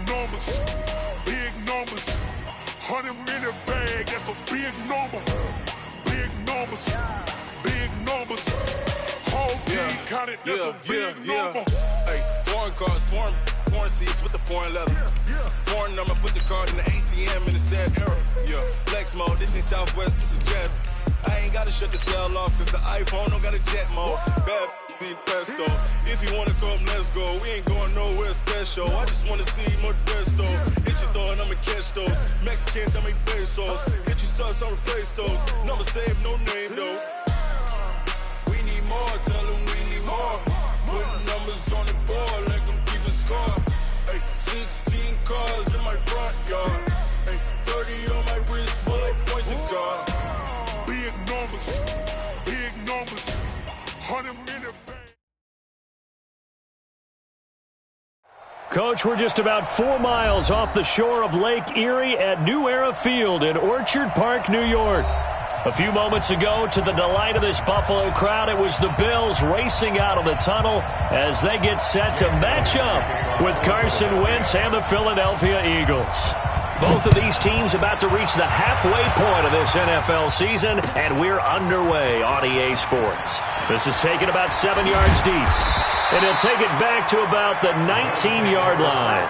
numbers, big numbers. 100-minute bag, that's a big number. Big numbers, big numbers. Whole team counted, that's a big number. Hey, foreign cars, foreign seats with the foreign leather. Foreign number, put the card in the ATM in the sad era. Yeah, flex mode, this ain't Southwest, this is Jet. I ain't gotta shut the cell off, cause the iPhone don't got a jet mode. Bad need pesto. If you wanna come, let's go. We ain't going nowhere special. I just wanna see more Modesto. Hit your throw and I'ma catch those. Mexican, dummy pesos. Hit your sauce, I'll replace those. Number save, no name though. We need more, tell them we need more. Putting numbers on the board, let them keep a score. Hey, 16 cars in my front yard. Hey, 30 on my wrist, bullet point to God. Big numbers, big numbers. 100-minute bag. Coach, we're just about 4 miles off the shore of Lake Erie at New Era Field in Orchard Park, New York. A few moments ago, to the delight of this Buffalo crowd, it was the Bills racing out of the tunnel as they get set to match up with Carson Wentz and the Philadelphia Eagles. Both of these teams about to reach the halfway point of this NFL season, and we're underway on EA Sports. This is taken about 7 yards deep, and he'll take it back to about the 19-yard line.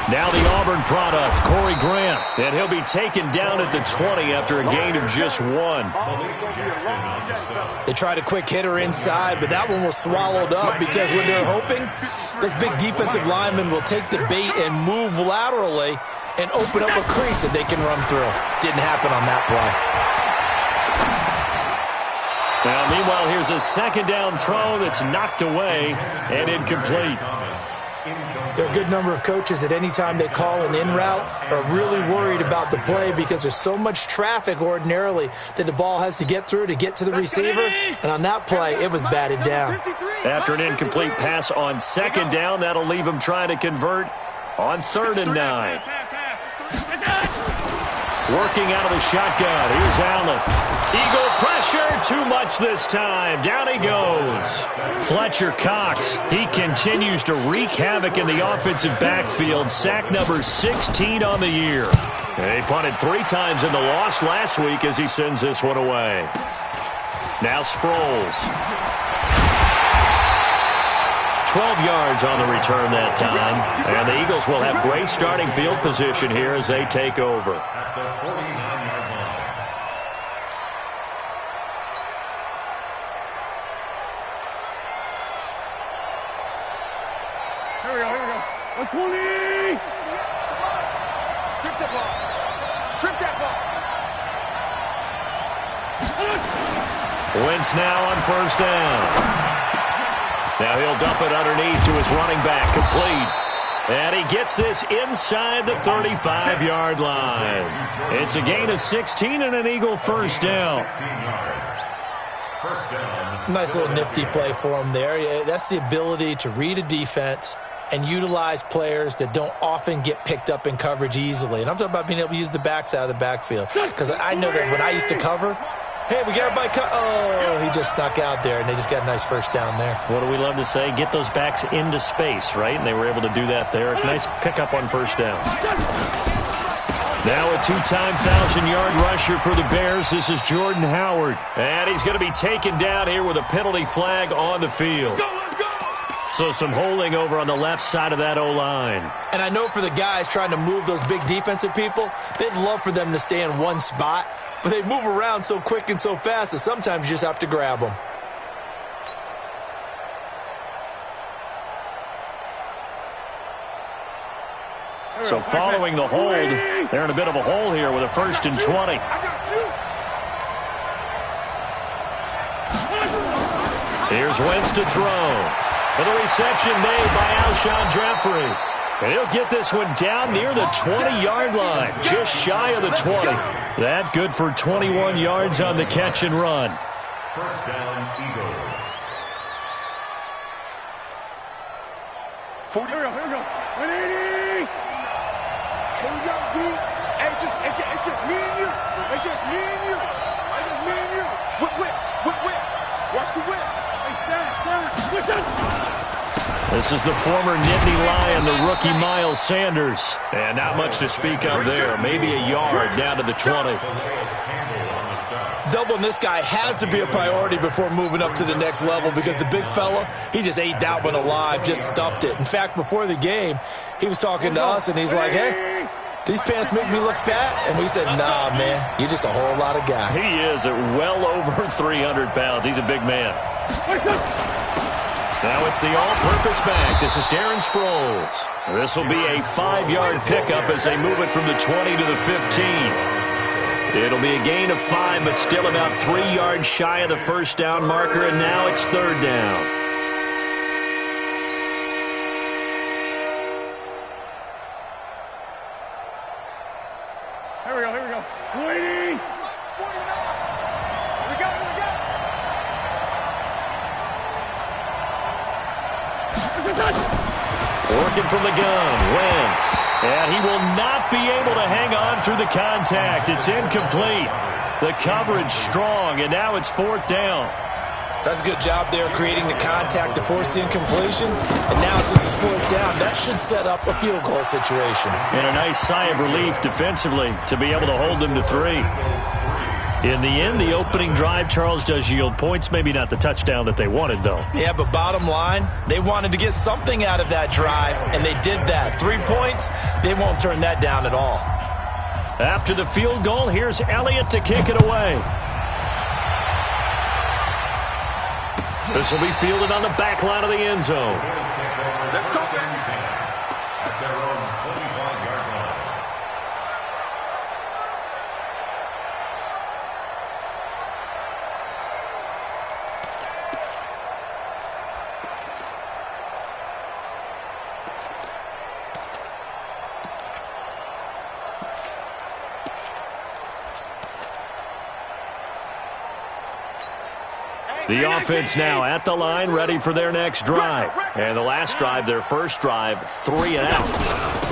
Now the Auburn product, Corey Grant, and he'll be taken down at the 20 after a gain of just 1. They tried a quick hitter inside, but that one was swallowed up because when they're hoping, this big defensive lineman will take the bait and move laterally and open up a crease that they can run through. Didn't happen on that play. Now, meanwhile, here's a second down throw that's knocked away and incomplete. There are a good number of coaches at any time they call an in route are really worried about the play because there's so much traffic ordinarily that the ball has to get through to get to the receiver. And on that play, it was batted down. After an incomplete pass on second down, that'll leave him trying to convert on 3rd and 9. Working out of the shotgun. Here's Allen. Eagle pressure. Too much this time. Down he goes. Fletcher Cox. He continues to wreak havoc in the offensive backfield. Sack number 16 on the year. He punted 3 times in the loss last week as he sends this one away. Now Sproles. 12 yards on the return that time. And the Eagles will have great starting field position here as they take over. At the 49-yard line. Here we go. 120! Strip that ball. Strip that ball. Wentz now on 1st down. Now he'll dump it underneath to his running back, complete. And he gets this inside the 35-yard line. It's a gain of 16 and an Eagle 1st down. 16 yards. 1st down. Nice little nifty play for him there. Yeah, that's the ability to read a defense and utilize players that don't often get picked up in coverage easily. And I'm talking about being able to use the backs out of the backfield. Because I know that when I used to cover, hey, we got everybody cut. Oh, he just snuck out there, and they just got a nice 1st down there. What do we love to say? Get those backs into space, right? And they were able to do that there. Nice pickup on 1st down. Now a 2-time 1,000-yard rusher for the Bears. This is Jordan Howard. And he's going to be taken down here with a penalty flag on the field. So some holding over on the left side of that O-line. And I know for the guys trying to move those big defensive people, they'd love for them to stay in one spot. But they move around so quick and so fast that sometimes you just have to grab them. So following the hold, they're in a bit of a hole here with a 1st and 20. Here's Wentz to throw. For the reception made by Alshon Jeffrey. And he'll get this one down near the 20-yard line, just shy of the 20. That good for 21 yards on the catch and run. 1st down, Eagles. 40. Here we go. 180. Here we go, D. Hey, it's just me and you. It's just me and you. It's just me and you. Whip. Watch the whip. Hey, stand. This is the former Nittany Lion, the rookie Miles Sanders. And not much to speak of there. Maybe a yard down to the 20. Doubling this guy has to be a priority before moving up to the next level because the big fella, he just ate that one alive, just stuffed it. In fact, before the game, he was talking to us, and he's like, hey, these pants make me look fat? And we said, nah, man, you're just a whole lot of guy. He is at well over 300 pounds. He's a big man. Now it's the all-purpose back. This is Darren Sproles. This will be a 5-yard pickup as they move it from the 20 to the 15. It'll be a gain of 5, but still about 3 yards shy of the first down marker, and now it's 3rd down. Here we go. 20. We got it. Working from the gun, Wentz. And he will not be able to hang on through the contact. It's incomplete. The coverage strong, and now it's 4th down. That's a good job there creating the contact to force the incompletion. And now since it's 4th down, that should set up a field goal situation. And a nice sigh of relief defensively to be able to hold them to 3. In the end, the opening drive, Charles, does yield points. Maybe not the touchdown that they wanted, though. Yeah, but bottom line, they wanted to get something out of that drive, and they did that. 3 points, they won't turn that down at all. After the field goal, here's Elliott to kick it away. This will be fielded on the back line of the end zone. Let's go, baby. At their own 25-yard line. The offense now at the line, ready for their next drive. And the last drive, their first drive, 3 and out.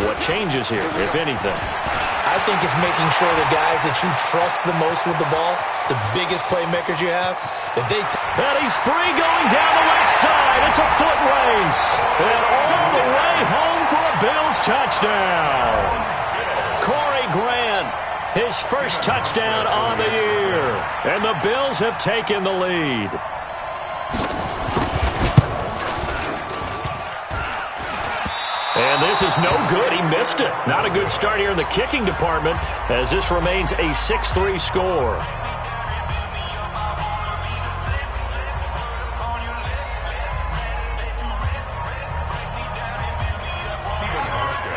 What changes here, if anything? I think it's making sure the guys that you trust the most with the ball, the biggest playmakers you have, that they... And he's free going down the left side. It's a foot race. And all the way home for a Bills touchdown. Corey Grant, his first touchdown on the year. And the Bills have taken the lead. And this is no good. He missed it. Not a good start here in the kicking department as this remains a 6-3 score.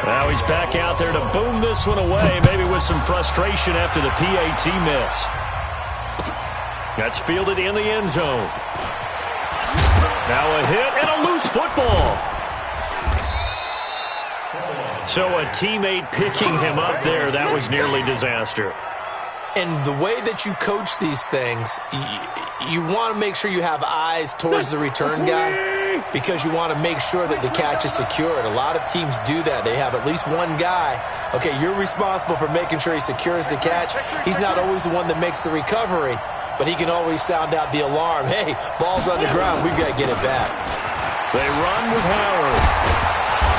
Now he's back out there to boom this one away, maybe with some frustration after the PAT miss. That's fielded in the end zone. Now a hit and a loose football. So a teammate picking him up there, that was nearly disaster. And the way that you coach these things, you want to make sure you have eyes towards the return guy because you want to make sure that the catch is secured. A lot of teams do that. They have at least one guy. Okay, you're responsible for making sure he secures the catch. He's not always the one that makes the recovery, but he can always sound out the alarm. Hey, ball's on the ground. We've got to get it back. They run with Howard.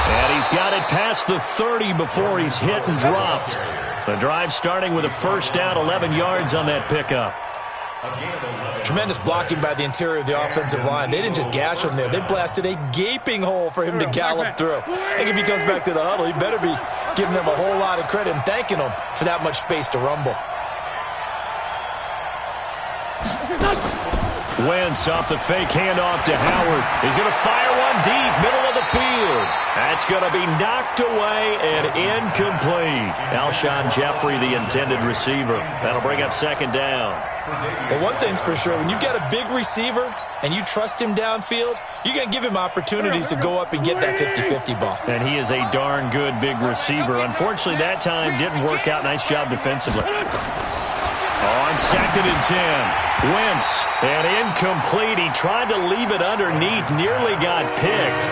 And he's got it past the 30 before he's hit and dropped. The drive starting with a first down, 11 yards on that pickup. Tremendous blocking by the interior of the offensive line. They didn't just gash him there. They blasted a gaping hole for him to gallop through. I think if he comes back to the huddle, he better be giving them a whole lot of credit and thanking them for that much space to rumble. Wentz off the fake handoff to Howard. He's going to fire one deep, middle of the field. That's going to be knocked away and incomplete. Alshon Jeffrey, the intended receiver. That'll bring up second down. Well, one thing's for sure. When you got a big receiver and you trust him downfield, you're going to give him opportunities to go up and get that 50-50 ball. And he is a darn good big receiver. Unfortunately, that time didn't work out. Nice job defensively. On 2nd and 10, Wentz, and incomplete. He tried to leave it underneath, nearly got picked.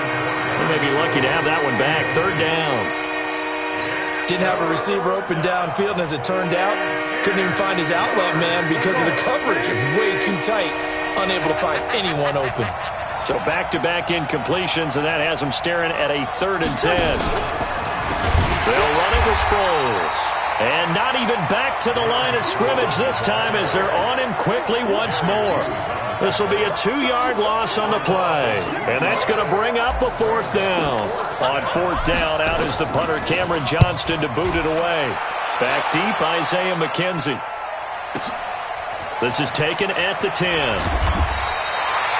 They may be lucky to have that one back. Third down. Didn't have a receiver open downfield, and as it turned out, couldn't even find his outlet man because of the coverage. It was way too tight, unable to find anyone open. So back-to-back incompletions, and that has them staring at a 3rd and 10. They'll run it with Sproles. And not even back to the line of scrimmage this time as they're on him quickly once more. This will be a 2-yard loss on the play. And that's going to bring up a 4th down. On 4th down, out is the punter, Cameron Johnston, to boot it away. Back deep, Isaiah McKenzie. This is taken at the 10.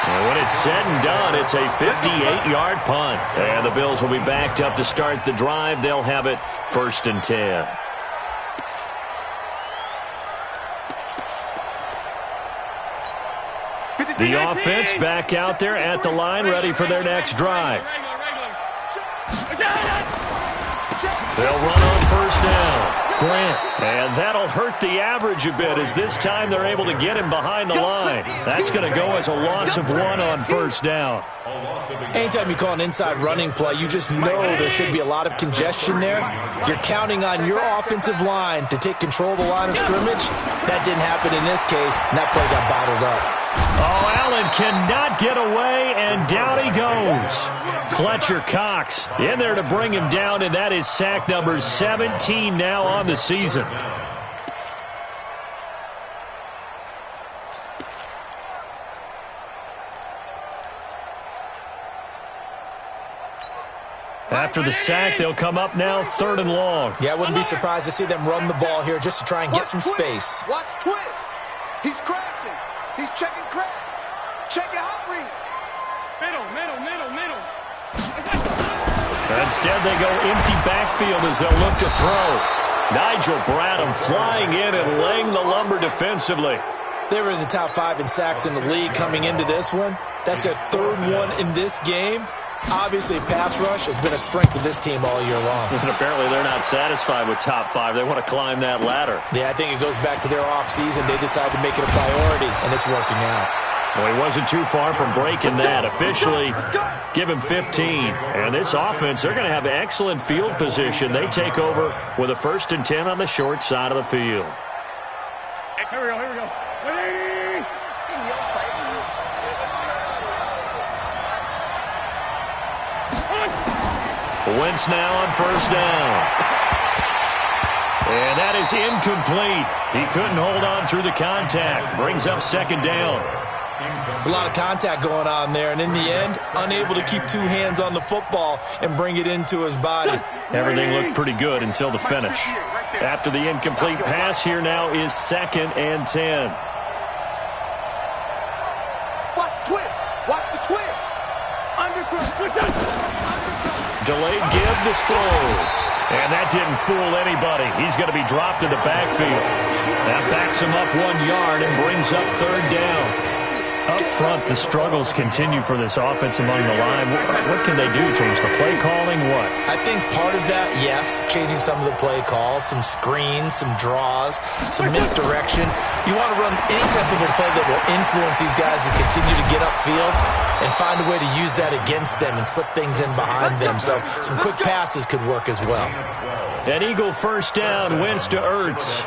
And when it's said and done, it's a 58-yard punt. And the Bills will be backed up to start the drive. They'll have it 1st and 10. The offense back out there at the line, ready for their next drive. They'll run on 1st down. Grant. And that'll hurt the average a bit as this time they're able to get him behind the line. That's going to go as a loss of 1 on 1st down. Anytime you call an inside running play, you just know there should be a lot of congestion there. You're counting on your offensive line to take control of the line of scrimmage. That didn't happen in this case, and that play got bottled up. Oh, Allen cannot get away, and down he goes. Fletcher Cox in there to bring him down, and that is sack number 17 now on the season. After the sack, they'll come up now 3rd and long. Yeah, I wouldn't be surprised to see them run the ball here just to try and get some space. Watch twist. He's crashing. He's checking crash. Check out read. Middle. Instead, they go empty backfield as they'll look to throw. Nigel Bradham flying in and laying the lumber defensively. They were in the top 5 in sacks in the league coming into this one. That's their 3rd one in this game. Obviously, pass rush has been a strength of this team all year long. And apparently they're not satisfied with top 5. They want to climb that ladder. Yeah, I think it goes back to their offseason. They decided to make it a priority, and it's working out. Well, he wasn't too far from breaking that. Officially, give him 15. And this offense, they're going to have excellent field position. They take over with a 1st and 10 on the short side of the field. Here we go. 180. In your face. Wentz now on 1st down. And that is incomplete. He couldn't hold on through the contact. Brings up 2nd down. It's a lot of contact going on there, and in the end, unable to keep 2 hands on the football and bring it into his body. Everything looked pretty good until the finish. After the incomplete pass, here now is 2nd and 10. Watch twist. Watch the twist. Undercut. Delayed give to Sproles. And that didn't fool anybody. He's going to be dropped in the backfield. That backs him up 1 yard and brings up 3rd down. Up front, the struggles continue for this offense among the line. What can they do? Change the play calling? What? I think part of that, yes, changing some of the play calls, some screens, some draws, some misdirection. You want to run any type of a play that will influence these guys to continue to get upfield and find a way to use that against them and slip things in behind them. So some quick passes could work as well. An Eagle 1st down, Wentz to Ertz.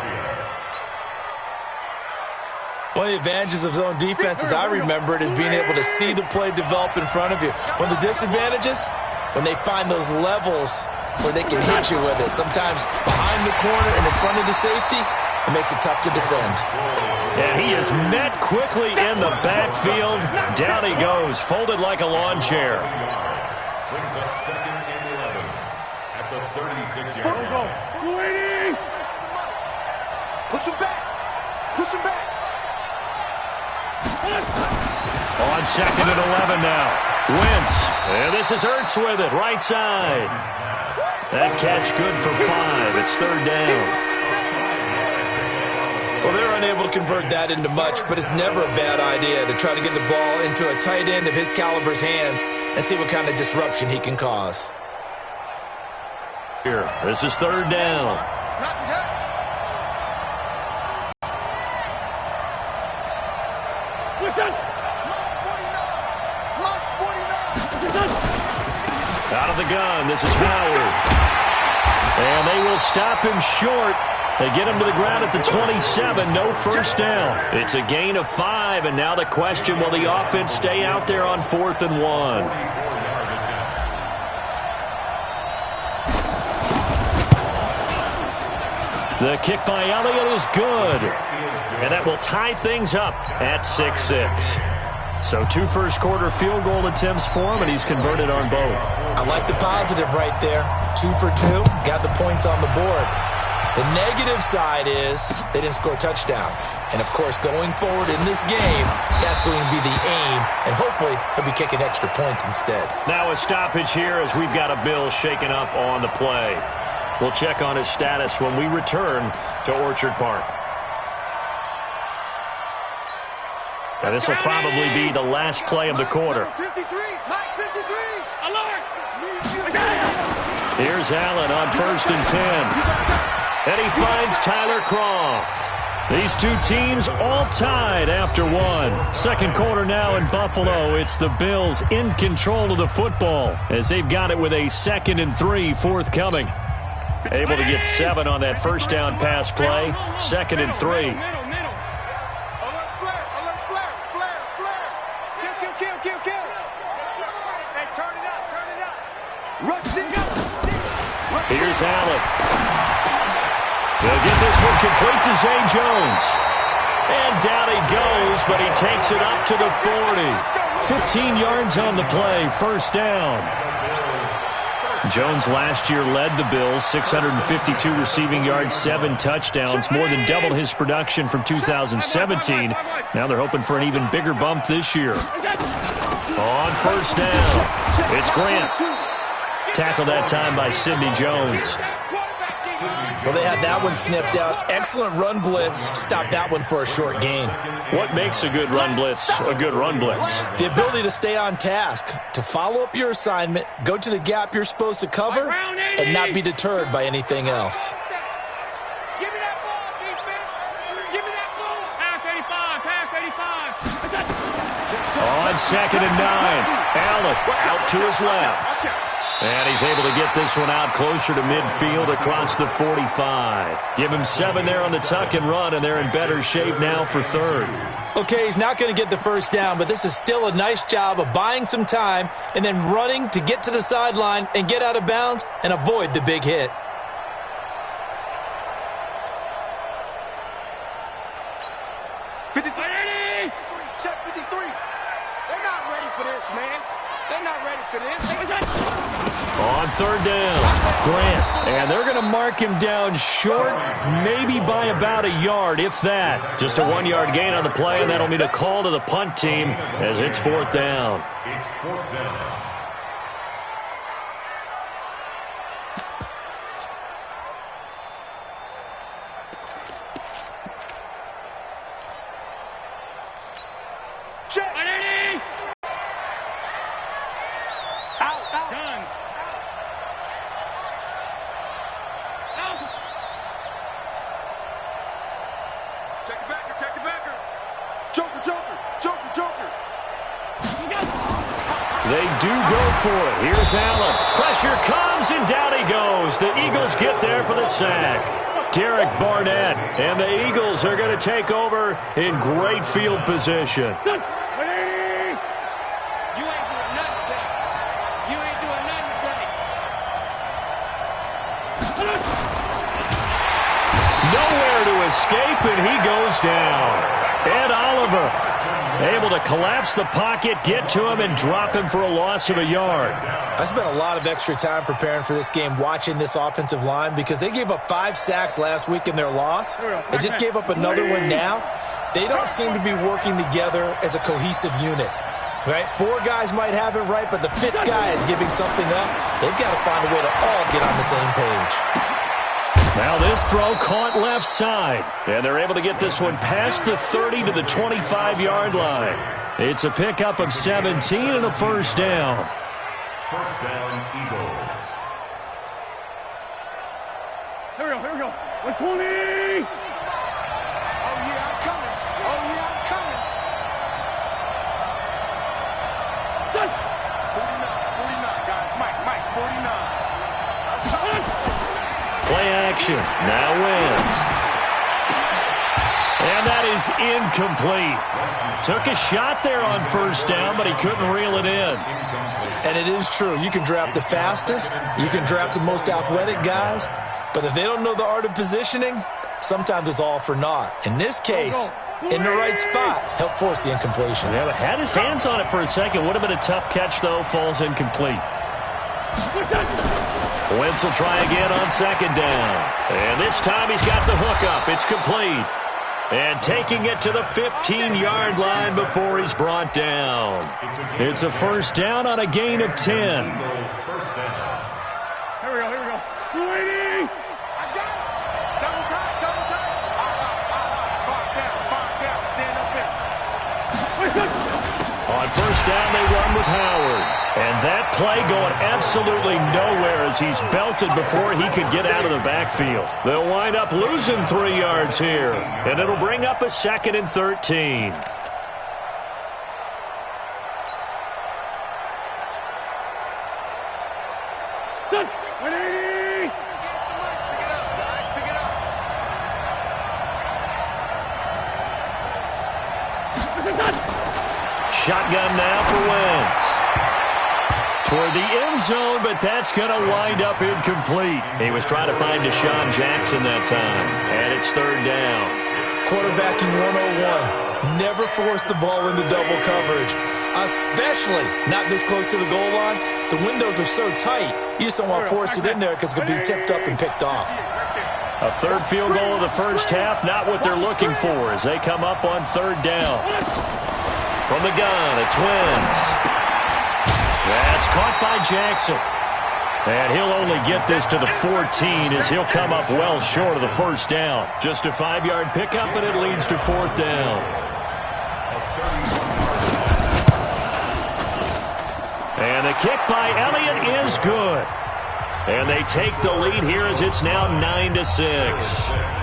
One of the advantages of zone defense, as I remember it, is being able to see the play develop in front of you. One of the disadvantages, when they find those levels where they can hit you with it. Sometimes behind the corner and in front of the safety, it makes it tough to defend. And he is met quickly in the backfield. Down he goes, folded like a lawn chair. Brings up 2nd and 11 at the 36-yard line. Push him back. Push him back. On 2nd and 11 now. Wentz. And this is Ertz with it, right side. That catch good for 5. It's 3rd down. Well, they're unable to convert that into much, but it's never a bad idea to try to get the ball into a tight end of his caliber's hands and see what kind of disruption he can cause. Here, this is 3rd down. Not together. Out of the gun, this is Howard. And they will stop him short. They get him to the ground at the 27, no first down. It's a gain of 5, and now the question, will the offense stay out there on 4th and 1? The kick by Elliott is good. And that will tie things up at 6-6. So 2 first-quarter field goal attempts for him, and he's converted on both. I like the positive right there. 2 for 2, got the points on the board. The negative side is they didn't score touchdowns. And, of course, going forward in this game, that's going to be the aim, and hopefully he'll be kicking extra points instead. Now a stoppage here as we've got a Bill shaken up on the play. We'll check on his status when we return to Orchard Park. Now this will probably be the last play of the quarter. 53, Mike 53. Alert! Here's Allen on 1st and 10. And he finds Tyler Croft. These two teams all tied after 1. Second quarter now in Buffalo. It's the Bills in control of the football as they've got it with a 2nd and 3 forthcoming. Able to get 7 on that first down pass play. 2nd and 3. Here's Allen. They'll get this one complete to Zay Jones. And down he goes, but he takes it up to the 40. 15 yards on the play, first down. Jones last year led the Bills, 652 receiving yards, 7 touchdowns, more than double his production from 2017. Now they're hoping for an even bigger bump this year. On first down, it's Grant. Tackled that time by Sidney Jones. Well, they had that one sniffed out. Excellent run blitz. Stopped that one for a short gain. What makes a good run blitz a good run blitz? The ability to stay on task, to follow up your assignment, go to the gap you're supposed to cover, and not be deterred by anything else. Give me that ball, defense. Give me that ball. On Pass 85, pass 85. 2nd and 9, Allen out to his left. And he's able to get this one out closer to midfield across the 45. Give him 7 there on the tuck and run, and they're in better shape now for 3rd. Okay, he's not going to get the first down, but this is still a nice job of buying some time and then running to get to the sideline and get out of bounds and avoid the big hit. Check 53. They're not ready for this, man. They're not ready for this. On 3rd down, Grant. And they're going to mark him down short, maybe by about a yard, if that. Just a 1-yard gain on the play, and that'll mean a call to the punt team as it's 4th down. It's 4th down. Check. Out. Done. Check the backer. Joker. They do go for it. Here's Allen. Pressure comes, and down he goes. The Eagles get there for the sack. Derek Barnett, and the Eagles are going to take over in great field position. Nowhere to escape, and he goes down. Ed Oliver able to collapse the pocket, get to him, and drop him for a loss of a yard. I spent a lot of extra time preparing for this game watching this offensive line because they gave up 5 sacks last week in their loss. They just gave up another one now. They don't seem to be working together as a cohesive unit. Right? 4 guys might have it right, but the 5th guy is giving something up. They've got to find a way to all get on the same page. Now this throw caught left side, and they're able to get this one past the 30 to the 25-yard line. It's a pickup of 17 and a first down. First down, Eagles. Here we go. 120. Oh, yeah, I'm coming. Done. 49, guys. Mike. action. Now Wentz. And that is incomplete. Took a shot there on first down, but he couldn't reel it in. And it is true. You can draft the fastest. You can draft the most athletic guys. But if they don't know the art of positioning, sometimes it's all for naught. In this case, in the right spot, helped force the incompletion. Yeah, but had his hands on it for a second. Would have been a tough catch, though. Falls incomplete. Wentz will try again on second down. And this time he's got the hook up. It's complete. And taking it to the 15-yard line before he's brought down. It's a first down on a gain of 10. Here we go. 280. I got it. Double tight. Five down. Stand up in. On first down, they run with Howard. And that play going absolutely nowhere as he's belted before he could get out of the backfield. They'll wind up losing 3 yards here. And it'll bring up a 2nd and 13. Done. 180. Pick it up. Shotgun now for Wentz. Toward the end zone, but that's going to wind up incomplete. He was trying to find Deshaun Jackson that time. And it's third down. Quarterbacking 101. Never force the ball into double coverage, especially not this close to the goal line. The windows are so tight, you just don't want to force it in there because it could be tipped up and picked off. A third field goal of the first half, not what they're looking for as they come up on third down. From the gun, it's Wentz. That's caught by Jackson. And he'll only get this to the 14 as he'll come up well short of the first down. Just a 5-yard pickup, and it leads to fourth down. And the kick by Elliott is good. And they take the lead here as it's now 9-6.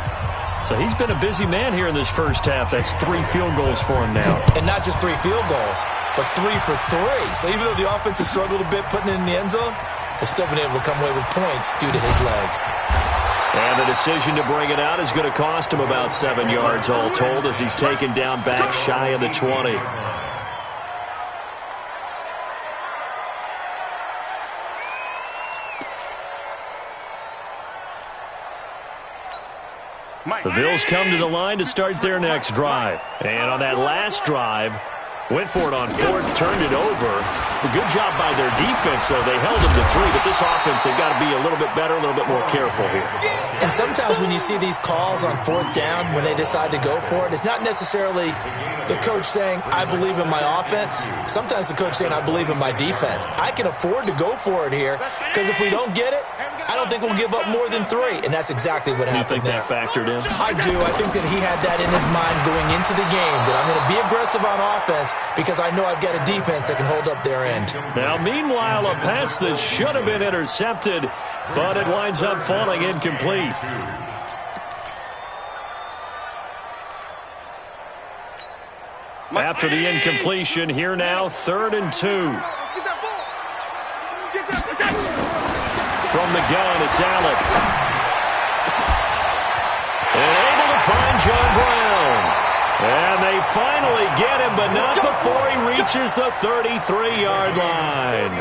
So he's been a busy man here in this first half. That's 3 field goals for him now. And not just 3 field goals, but 3 for 3. So even though the offense has struggled a bit putting it in the end zone, they've still been able to come away with points due to his leg. And the decision to bring it out is going to cost him about 7 yards all told as he's taken down back shy of the 20. The Bills come to the line to start their next drive. And on that last drive, went for it on fourth, turned it over. A good job by their defense, though. They held them to 3, but this offense, they've got to be a little bit better, a little bit more careful here. And sometimes when you see these calls on fourth down, when they decide to go for it, it's not necessarily the coach saying, I believe in my offense. Sometimes the coach saying, I believe in my defense. I can afford to go for it here because if we don't get it, I don't think we'll give up more than 3. And that's exactly what happened there. You think that factored in? I do. I think that he had that in his mind going into the game, that I'm going to be aggressive on offense because I know I've got a defense that can hold up their end. Now, meanwhile, a pass that should have been intercepted, but it winds up falling incomplete. After the incompletion, here now, 3rd and 2. From the gun, it's Allen. And able to find John Brown. And they finally get him, but not before he reaches the 33-yard line.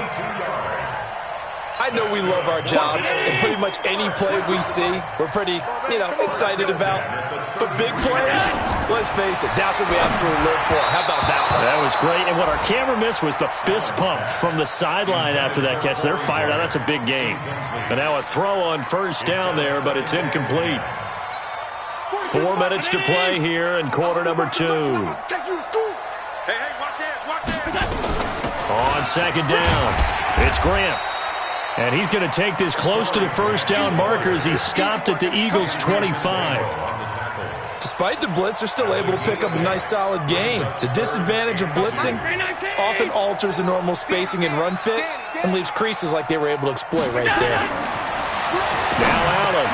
I know we love our jobs, and pretty much any play we see, we're pretty, excited about. But big plays, let's face it, that's what we absolutely live for. How about that one? That was great, and what our camera missed was the fist pump from the sideline after that catch. They're fired out. That's a big game. And now a throw on first down there, but it's incomplete. 4 minutes to play here in quarter number 2. On second down, it's Grant. And he's going to take this close to the first down marker as he's stopped at the Eagles' 25. Despite the blitz, they're still able to pick up a nice, solid gain. The disadvantage of blitzing often alters the normal spacing and run fits and leaves creases like they were able to exploit right there. Now Allen.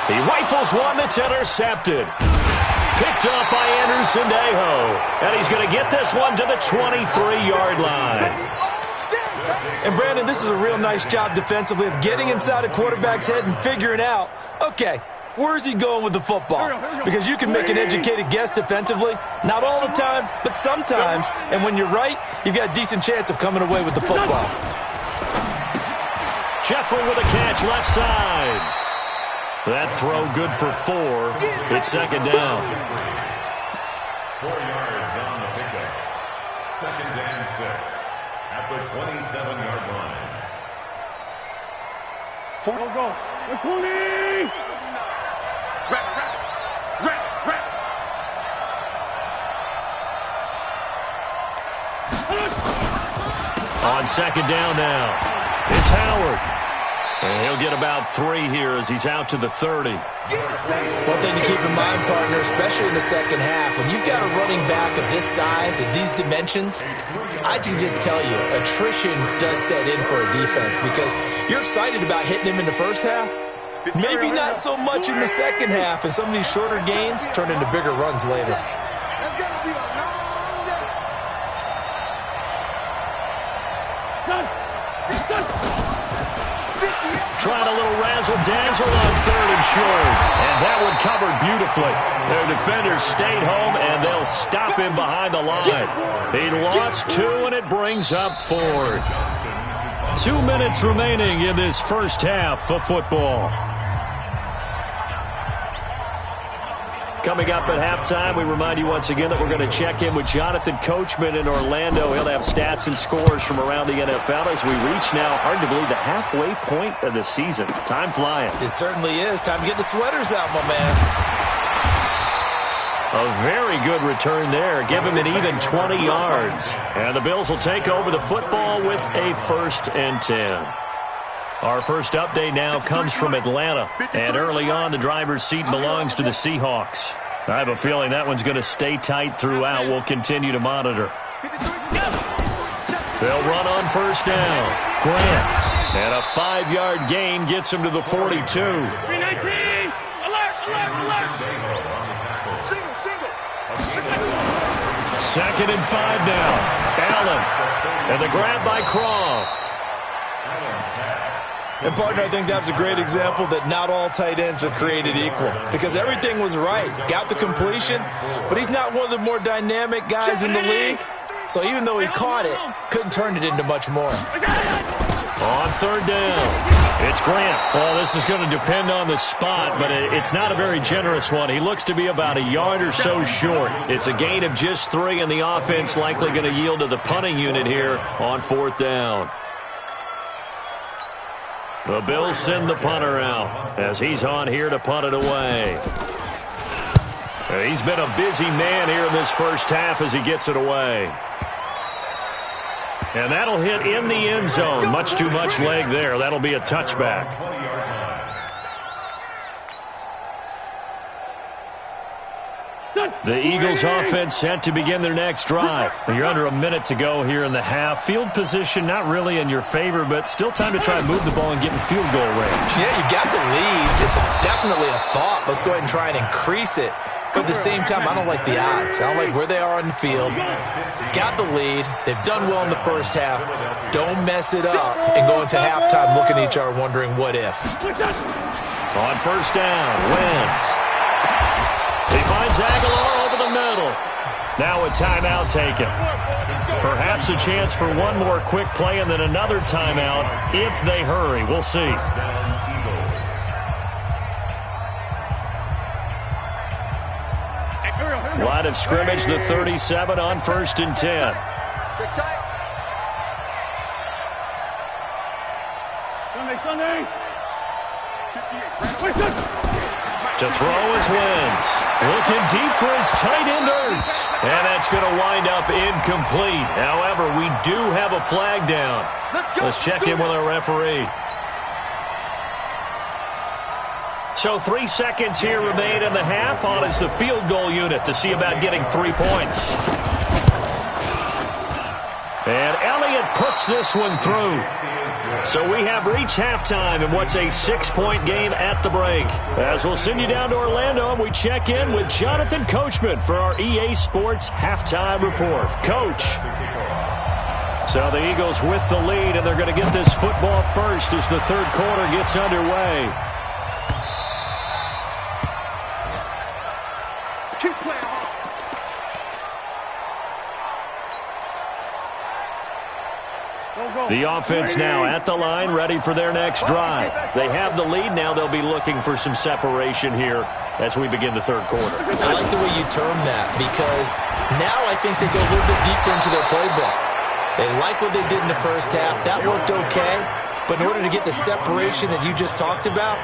He rifles one that's intercepted. Picked up by Anderson Dejo. And he's going to get this one to the 23-yard line. And, Brandon, this is a real nice job defensively of getting inside a quarterback's head and figuring out, okay, where's he going with the football? Because you can make an educated guess defensively. Not all the time, but sometimes. And when you're right, you've got a decent chance of coming away with the football. Jeffrey with a catch left side. That throw good for 4. It's second down. 4 yards on the pickup. 2nd and 6 at the 27-yard line. 4 go. 20. Rap. On second down now, it's Howard. And he'll get about 3 here as he's out to the 30. One thing to keep in mind, partner, especially in the second half, when you've got a running back of this size, of these dimensions, I can just tell you, attrition does set in for a defense because you're excited about hitting him in the first half. Maybe not so much in the second half, and some of these shorter gains turn into bigger runs later. That's got to be a long day. Done. Trying a little razzle-dazzle on 3rd and short. And that one covered beautifully. Their defenders stayed home, and they'll stop him behind the line. He lost 2, and it brings up 4th. 2 minutes remaining in this first half of football. Coming up at halftime, we remind you once again that we're going to check in with Jonathan Coachman in Orlando. He'll have stats and scores from around the NFL as we reach now, hard to believe, the halfway point of the season. Time flying. It certainly is. Time to get the sweaters out, my man. A very good return there. Give him an even 20 yards. And the Bills will take over the football with a 1st and 10. Our first update now comes from Atlanta. And early on, the driver's seat belongs to the Seahawks. I have a feeling that one's going to stay tight throughout. We'll continue to monitor. They'll run on first down. Grant. And a 5-yard gain gets him to the 42. 319. Alert. Second and 5 now. Allen. And the grab by Croft. And, partner, I think that's a great example that not all tight ends are created equal because everything was right. Got the completion, but he's not one of the more dynamic guys in the league. So even though he caught it, couldn't turn it into much more. On 3rd down, it's Grant. Well, this is going to depend on the spot, but it's not a very generous one. He looks to be about a yard or so short. It's a gain of just 3, and the offense likely going to yield to the punting unit here on 4th down. The Bills send the punter out as he's on here to punt it away. He's been a busy man here in this first half as he gets it away. And that'll hit in the end zone. Much too much leg there. That'll be a touchback. The Eagles offense set to begin their next drive. You're under a minute to go here in the half. Field position not really in your favor, but still time to try and move the ball and get in field goal range. Yeah, you got the lead. It's definitely a thought. Let's go ahead and try and increase it. But at the same time, I don't like the odds. I don't like where they are on the field. Got the lead. They've done well in the first half. Don't mess it up and go into halftime looking at each other wondering what if. On first down, Wentz. He finds Aguilar over the middle. Now a timeout taken. Perhaps a chance for one more quick play and then another timeout if they hurry. We'll see. Line of scrimmage, the 37 on 1st and 10. Sunday. To throw is Wentz. Looking deep for his tight end, Ertz. And that's going to wind up incomplete. However, we do have a flag down. Let's check in with our referee. So 3 seconds here remain in the half. On is the field goal unit to see about getting 3 points. And Elliott puts this one through. So we have reached halftime in what's a 6-point game at the break. As we'll send you down to Orlando and we check in with Jonathan Coachman for our EA Sports Halftime Report. Coach. So the Eagles with the lead, and they're going to get this football first as the third quarter gets underway. Keep playing hard. The offense now at the line, ready for their next drive. They have the lead now. They'll be looking for some separation here as we begin the third quarter. I like the way you term that, because now I think they go a little bit deeper into their playbook. They like what they did in the first half. That worked okay. But in order to get the separation that you just talked about,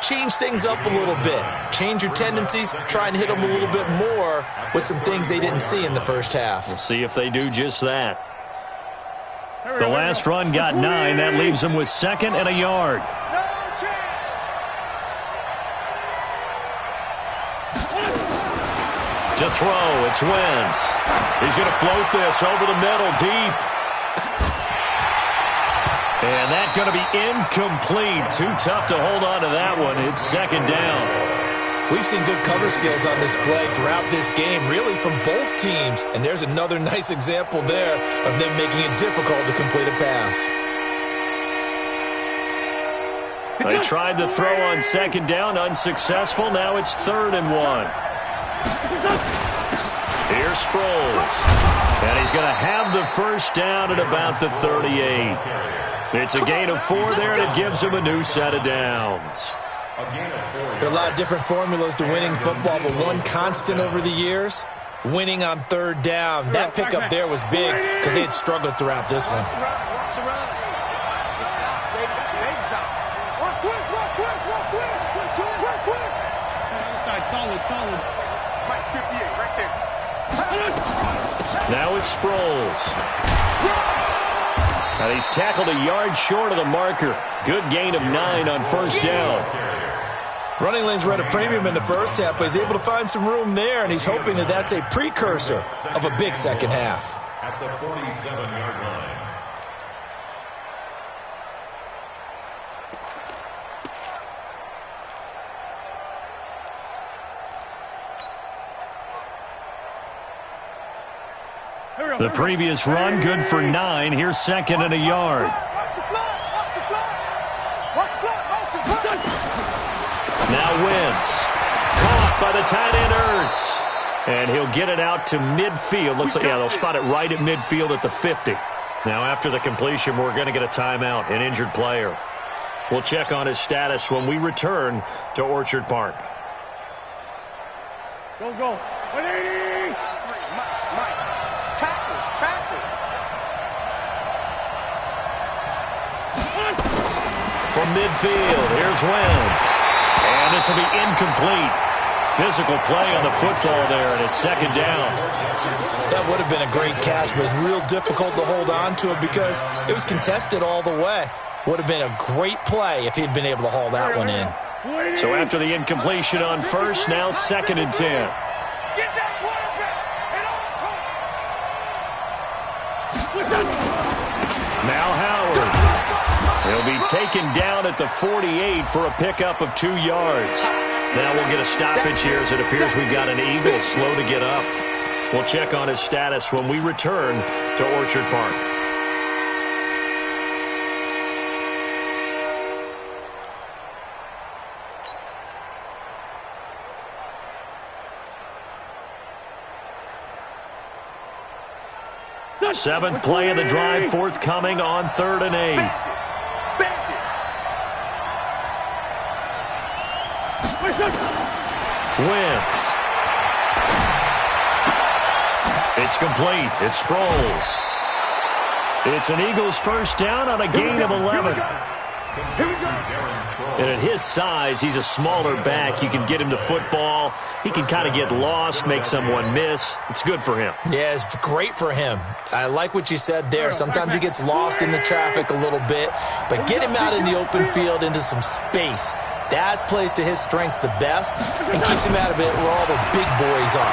change things up a little bit. Change your tendencies. Try and hit them a little bit more with some things they didn't see in the first half. We'll see if they do just that. The last run got 9. That leaves them with 2nd and a yard. To throw, it's Wentz. He's going to float this over the middle, deep. And that's going to be incomplete. Too tough to hold on to that one. It's 2nd down. We've seen good cover skills on display throughout this game, really from both teams. And there's another nice example there of them making it difficult to complete a pass. They tried the throw on 2nd down, unsuccessful. Now it's 3rd and 1. Here's Sproles. And he's going to have the first down at about the 38. It's a gain of 4 there, and it gives him a new set of downs. There are a lot of different formulas to winning football, but one constant over the years, winning on 3rd down. That pickup there was big because they had struggled throughout this one. Now it's Sproles. And he's tackled a yard short of the marker. Good gain of 9 on 1st down. Running lanes were at a premium in the first half, but he's able to find some room there, and he's hoping that that's a precursor of a big second half. At the 47-yard line. The previous run, good for 9. Here's 2nd and a yard. Now Wentz. Caught by the tight end Ertz. And he'll get it out to midfield. Looks like, yeah, they'll spot it right at midfield at the 50. Now after the completion, we're going to get a timeout, an injured player. We'll check on his status when we return to Orchard Park. Go. 180. Mike. Tackles. From midfield, here's Wentz. And this will be incomplete. Physical play on the football there, and it's 2nd down. That would have been a great catch, but it's real difficult to hold on to it because it was contested all the way. Would have been a great play if he'd been able to haul that one in. So after the incompletion on 1st, now 2nd and 10. Get that quarterback. Now Howard. He'll be taken down at the 48 for a pickup of 2 yards. Now we'll get a stoppage here as it appears we've got an Eagle slow to get up. We'll check on his status when we return to Orchard Park. The 7th play of the drive forthcoming on 3rd and 8. Wentz. It's complete. It's Sproles. It's an Eagles first down on a gain of 11. And at his size, he's a smaller back. You can get him to football. He can kind of get lost, make someone miss. It's good for him. Yeah, it's great for him. I like what you said there. Sometimes he gets lost in the traffic a little bit, but get him out in the open field into some space. That plays to his strengths the best and keeps him out of it where all the big boys are,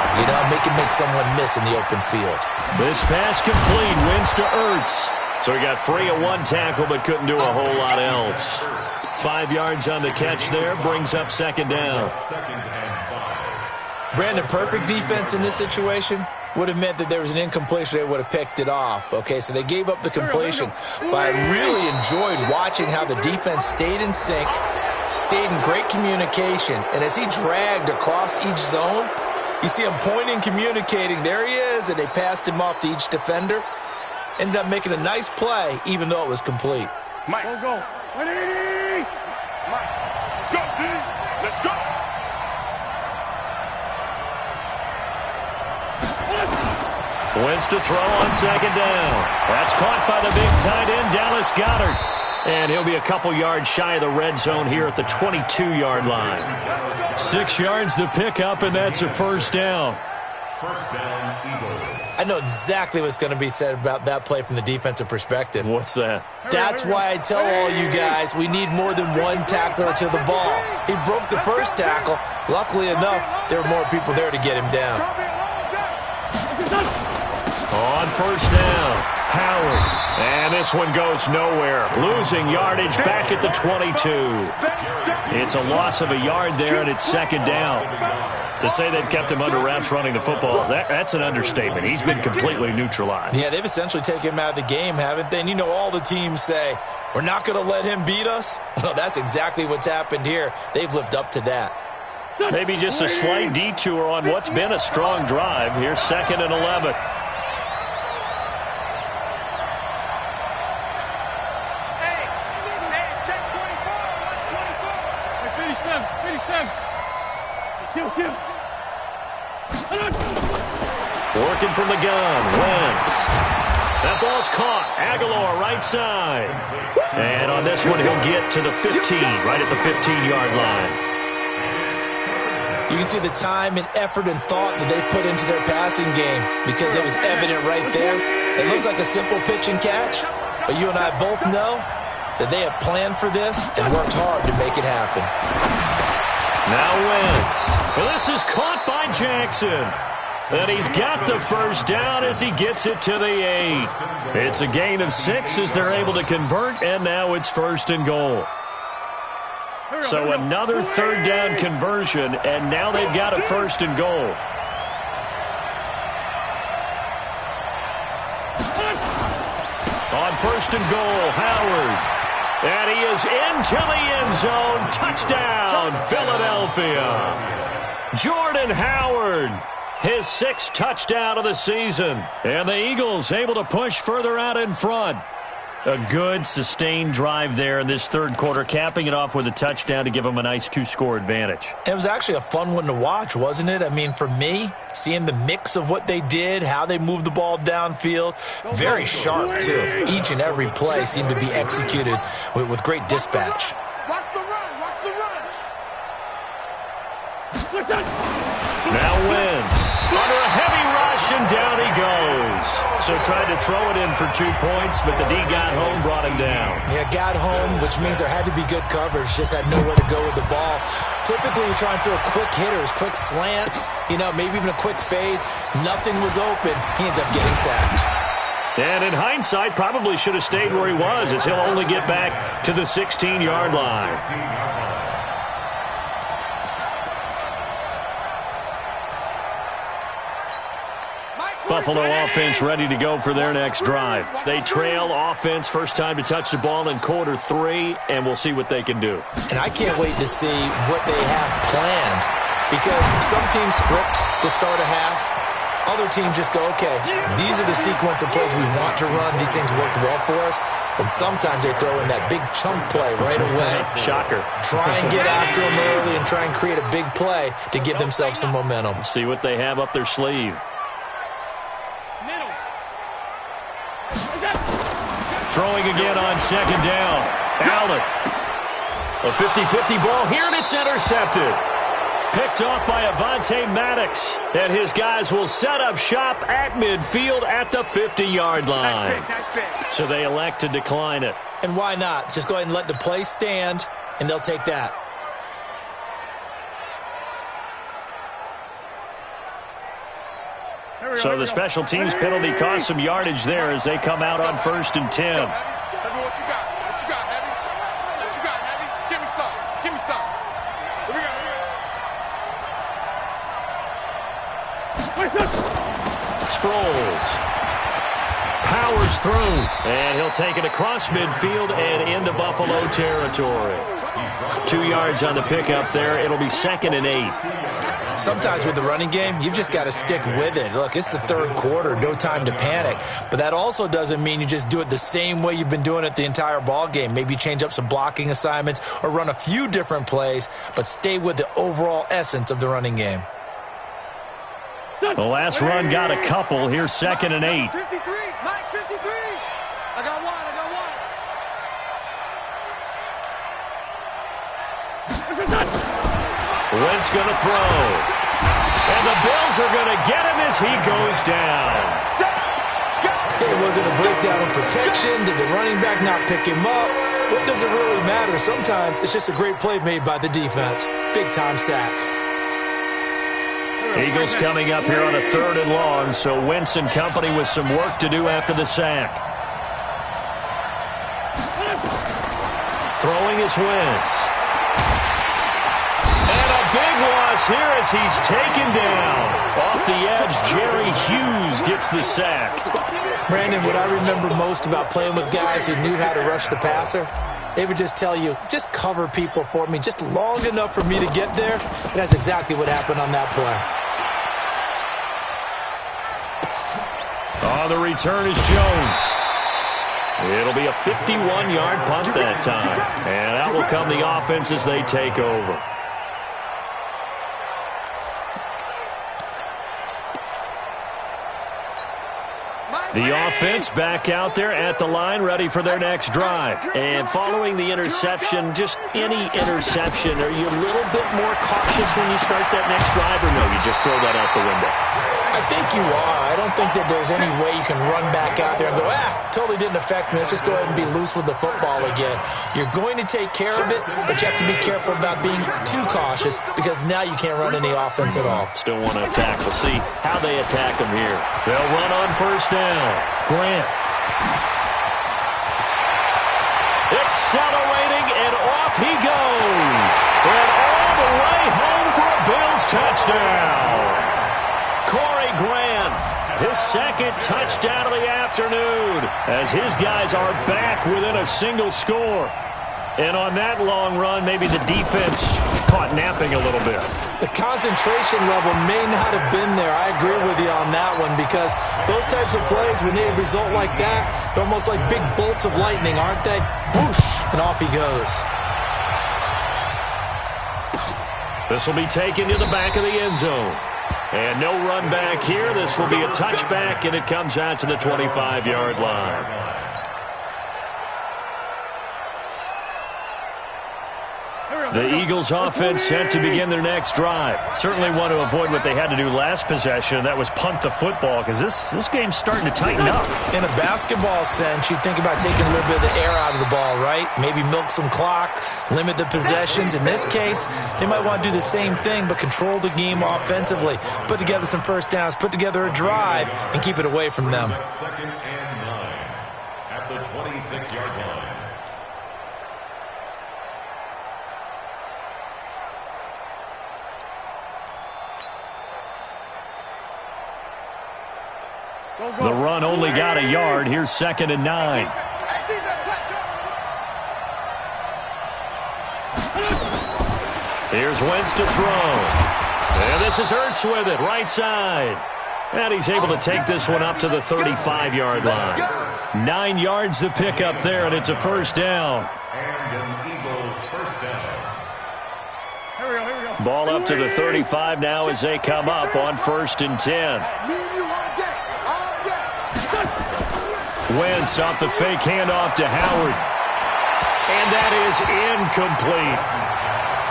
make someone miss in the open field. This pass complete, wins to Ertz. So he got free of 1 tackle but couldn't do a whole lot else. 5 yards on the catch there, brings up 2nd down. Brandon, perfect defense in this situation would have meant that there was an incompletion. They would have picked it off. Okay, so they gave up the completion. But I really enjoyed watching how the defense stayed in sync, stayed in great communication. And as he dragged across each zone, you see him pointing, communicating. There he is, and they passed him off to each defender. Ended up making a nice play, even though it was complete. Mike, go. 180. Mike, let's go, D. Let's go. Wins to throw on second down. That's caught by the big tight end, Dallas Goedert. And he'll be a couple yards shy of the red zone here at the 22-yard line. 6 yards the pickup, and that's a first down. First down, Eagles. I know exactly what's going to be said about that play from the defensive perspective. What's that? That's why I tell all you guys we need more than one tackler to the ball. He broke the first tackle. Luckily enough, there were more people there to get him down. On first down, Howard. And this one goes nowhere. Losing yardage back at the 22. It's a loss of a yard there, and it's second down. To say they've kept him under wraps running the football, that's an understatement. He's been completely neutralized. Yeah, they've essentially taken him out of the game, haven't they? And you know all the teams say, we're not going to let him beat us. Well, that's exactly what's happened here. They've lived up to that. Maybe just a slight detour on what's been a strong drive. Here's 2nd and 11. Working from the gun, Wentz. That ball's caught. Aguilar right side. And on this one, he'll get to the 15, right at the 15-yard line. You can see the time and effort and thought that they put into their passing game because it was evident right there. It looks like a simple pitch and catch, but you and I both know that they have planned for this and worked hard to make it happen. Now Wentz. Well, this is caught by Jackson. And he's got the first down as he gets it to the 8. It's a gain of 6 as they're able to convert, and now it's 1st and goal. So another third down conversion, and now they've got a 1st and goal. On 1st and goal, Howard. And he is into the end zone. Touchdown, Philadelphia. Jordan Howard, his 6th touchdown of the season. And the Eagles able to push further out in front. A good, sustained drive there in this third quarter, capping it off with a touchdown to give them a nice 2-score advantage. It was actually a fun one to watch, wasn't it? I mean, for me, seeing the mix of what they did, how they moved the ball downfield, very sharp, too. Each and every play seemed to be executed with great dispatch. Watch the run. Watch the run. Now Wentz under a heavy rush, and down he goes. So tried to throw it in for 2 points, but the D got home, brought him down. Yeah, got home, which means there had to be good coverage. Just had nowhere to go with the ball. Typically, you try and throw quick hitters, quick slants, maybe even a quick fade. Nothing was open. He ends up getting sacked. And in hindsight, probably should have stayed where he was, as he'll only get back to the 16-yard line. Buffalo offense ready to go for their next drive. They trail offense, first time to touch the ball in quarter 3, and we'll see what they can do. And I can't wait to see what they have planned, because some teams script to start a half. Other teams just go, okay, these are the sequence of plays we want to run. These things worked well for us. And sometimes they throw in that big chunk play right away. Shocker. Try and get after them early and try and create a big play to give themselves some momentum. See what they have up their sleeve. Throwing again on second down. Allen. A 50-50 ball here, and it's intercepted. Picked off by Avonte Maddox. And his guys will set up shop at midfield at the 50-yard line. So they elect to decline it. And why not? Just go ahead and let the play stand, and they'll take that. So the special teams penalty cost some yardage there as they come out on 1st and 10. Heavy, what you got? What you got, Heavy? What you got, Heavy? Give me some. Give me some. What we got? Sproles powers through, and he'll take it across midfield and into Buffalo territory. 2 yards on the pickup there. It'll be 2nd and 8. Sometimes with the running game, you've just got to stick with it. Look, it's the third quarter, no time to panic. But that also doesn't mean you just do it the same way you've been doing it the entire ball game. Maybe change up some blocking assignments or run a few different plays, but stay with the overall essence of the running game. The last run got a couple. Here's 2nd and 8. 53, Mike 53. I got one. Wentz going to throw. And the Bills are going to get him as he goes down. Okay, was it a breakdown in protection? Did the running back not pick him up? What does it really matter? Sometimes it's just a great play made by the defense. Big-time sack. Eagles coming up here on a 3rd and long, so Wentz and company with some work to do after the sack. Throwing is Wentz. And a big loss here as he's taken down. Off the edge, Jerry Hughes gets the sack. Brandon, what I remember most about playing with guys who knew how to rush the passer, they would just tell you, just cover people for me, just long enough for me to get there. And that's exactly what happened on that play. On the return is Jones. It'll be a 51-yard punt that time. And that will come the offense as they take over. The offense back out there at the line, ready for their next drive. And following the interception, just any interception, are you a little bit more cautious when you start that next drive, or no, you just throw that out the window? I think you are. I don't think that there's any way you can run back out there and go, totally didn't affect me. Let's just go ahead and be loose with the football again. You're going to take care of it, but you have to be careful about being too cautious because now you can't run any offense at all. Still want to attack. We'll see how they attack them here. They'll run on 1st down. Grant. Accelerating, and off he goes. And all the way home for a Bills touchdown. Corey Grant, his 2nd touchdown of the afternoon, as his guys are back within a single score. And on that long run, maybe the defense caught napping a little bit. The concentration level may not have been there. I agree with you on that one because those types of plays, when they result like that, they're almost like big bolts of lightning, aren't they? Whoosh, and off he goes. This will be taken to the back of the end zone. And no run back here. This will be a touchback, and it comes out to the 25-yard line. The Eagles offense set to begin their next drive. Certainly want to avoid what they had to do last possession, and that was punt the football, because this game's starting to tighten up. In a basketball sense, you think about taking a little bit of the air out of the ball, right? Maybe milk some clock, limit the possessions. In this case, they might want to do the same thing, but control the game offensively. Put together some first downs, put together a drive, and keep it away from them. 2nd and 9 at the 26-yard line. The run only got a yard. Here's 2nd and 9. Here's Wentz to throw. And this is Ertz with it, right side. And he's able to take this one up to the 35-yard line. 9 yards to pick up there, and it's a 1st down. And an Eagles 1st down. Ball up to the 35 now as they come up on 1st and 10. Wentz off the fake handoff to Howard. And that is incomplete.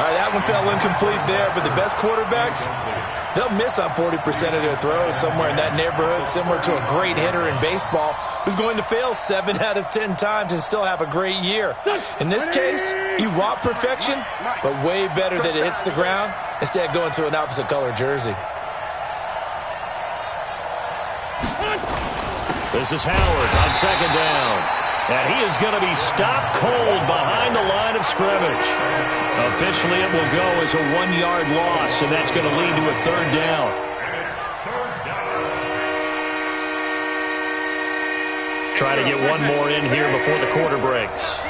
All right, that one fell incomplete there, but the best quarterbacks, they'll miss on 40% of their throws somewhere in that neighborhood, similar to a great hitter in baseball who's going to fail 7 out of 10 times and still have a great year. In this case, you want perfection, but way better that it hits the ground instead of going to an opposite color jersey. This is Howard on 2nd down. And he is going to be stopped cold behind the line of scrimmage. Officially, it will go as a 1-yard loss, and that's going to lead to a 3rd down. Try to get one more in here before the quarter breaks.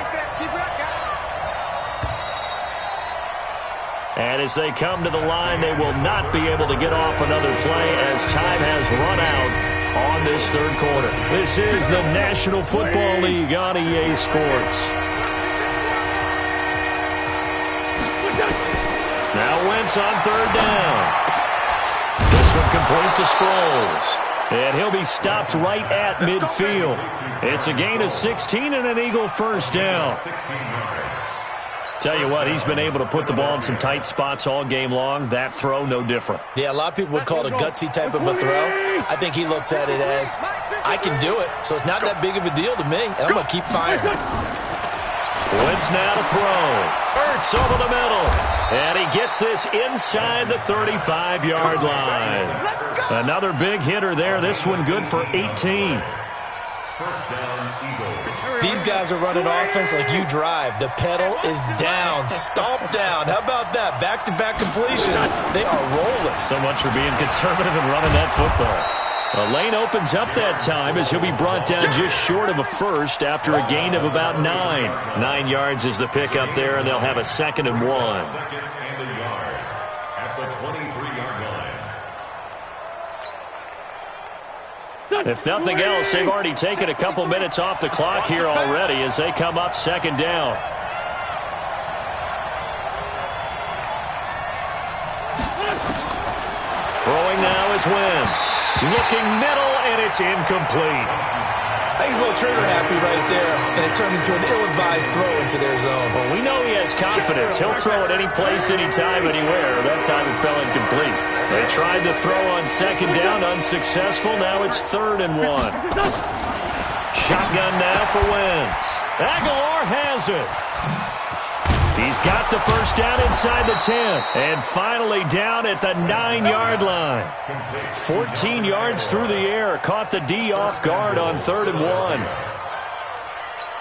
And as they come to the line, they will not be able to get off another play as time has run out on this third quarter. This is the National Football League on EA Sports. Now Wentz on third down. This one complete to Sproles. And he'll be stopped right at midfield. It's a gain of 16 and an Eagle first down. Tell you what, he's been able to put the ball in some tight spots all game long. That throw, no different. Yeah, a lot of people would call it a gutsy type of a throw. I think he looks at it as, I can do it, so it's not that big of a deal to me, and I'm going to keep firing. Wentz now to throw. Ertz over the middle. And he gets this inside the 35-yard line. Another big hitter there. This one good for 18. First down, Eagles. These guys are running offense like you drive. The pedal is down, stomped down. How about that? Back-to-back completions. They are rolling. So much for being conservative and running that football. The lane opens up that time as he'll be brought down just short of a first after a gain of about 9. 9 yards is the pickup there, and they'll have a 2nd and 1. Second and a yard at the 23-yard line. If nothing else, they've already taken a couple minutes off the clock here already as they come up 2nd down. Throwing now is Wentz. Looking middle, and it's incomplete. I think he's a little trigger happy right there, and it turned into an ill-advised throw into their zone. Well, we know he has confidence. He'll throw it any place, anytime, anywhere. That time it fell incomplete. They tried to throw on 2nd down, unsuccessful. Now it's 3rd and 1. Shotgun now for Wentz. Aguilar has it. He's got the first down inside the 10. And finally down at the 9-yard line. 14 yards through the air. Caught the D off guard on 3rd and 1.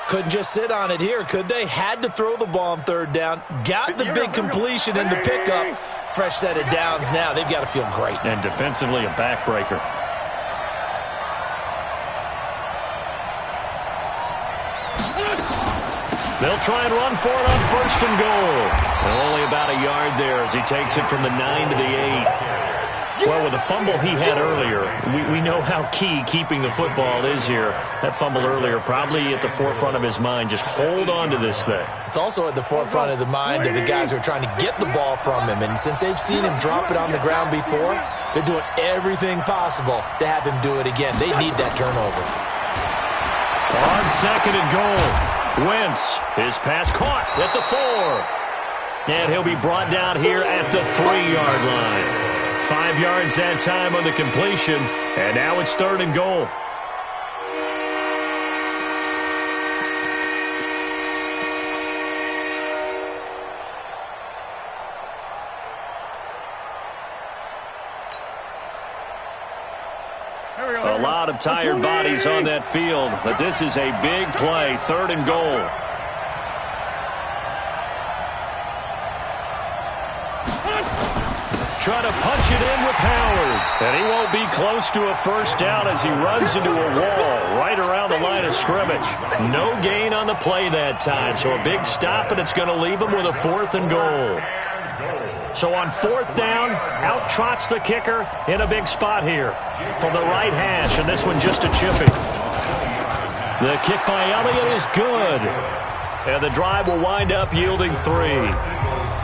Couldn't just sit on it here, could they? Had to throw the ball on 3rd down. Got the big completion in the pickup. Fresh set of downs now. They've got to feel great. And defensively a backbreaker. They'll try and run for it on 1st and goal. And only about a yard there as he takes it from the 9 to the 8. Well, with the fumble he had earlier, we know how key keeping the football is here. That fumble earlier probably at the forefront of his mind. Just hold on to this thing. It's also at the forefront of the mind of the guys who are trying to get the ball from him. And since they've seen him drop it on the ground before, they're doing everything possible to have him do it again. They need that turnover. On 2nd and goal. Wentz, his pass caught at the 4. And he'll be brought down here at the 3-yard line. 5 yards that time on the completion, and now it's 3rd and goal. A lot of tired bodies on that field, but this is a big play, 3rd and goal. Trying to punch it in with Howard. And he won't be close to a first down as he runs into a wall right around the line of scrimmage. No gain on the play that time, so a big stop, and it's going to leave him with a 4th and goal. So on 4th down, out trots the kicker in a big spot here from the right hash, and this one just a chippy. The kick by Elliott is good, and the drive will wind up yielding 3.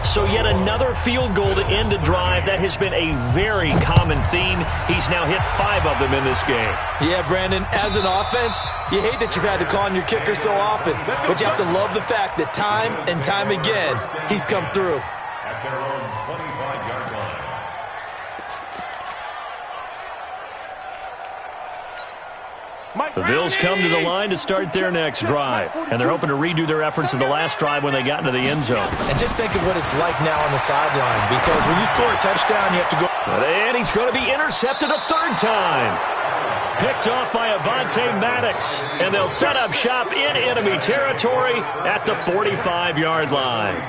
So yet another field goal to end a drive. That has been a very common theme. He's now hit 5 of them in this game. Yeah, Brandon, as an offense, you hate that you've had to call on your kicker so often, but you have to love the fact that time and time again, he's come through. At their own 25-yard line. The Bills come to the line to start their next drive, and they're hoping to redo their efforts in the last drive when they got into the end zone. And just think of what it's like now on the sideline, because when you score a touchdown, you have to go. And he's going to be intercepted a 3rd time. Picked off by Avonte Maddox, and they'll set up shop in enemy territory at the 45-yard line.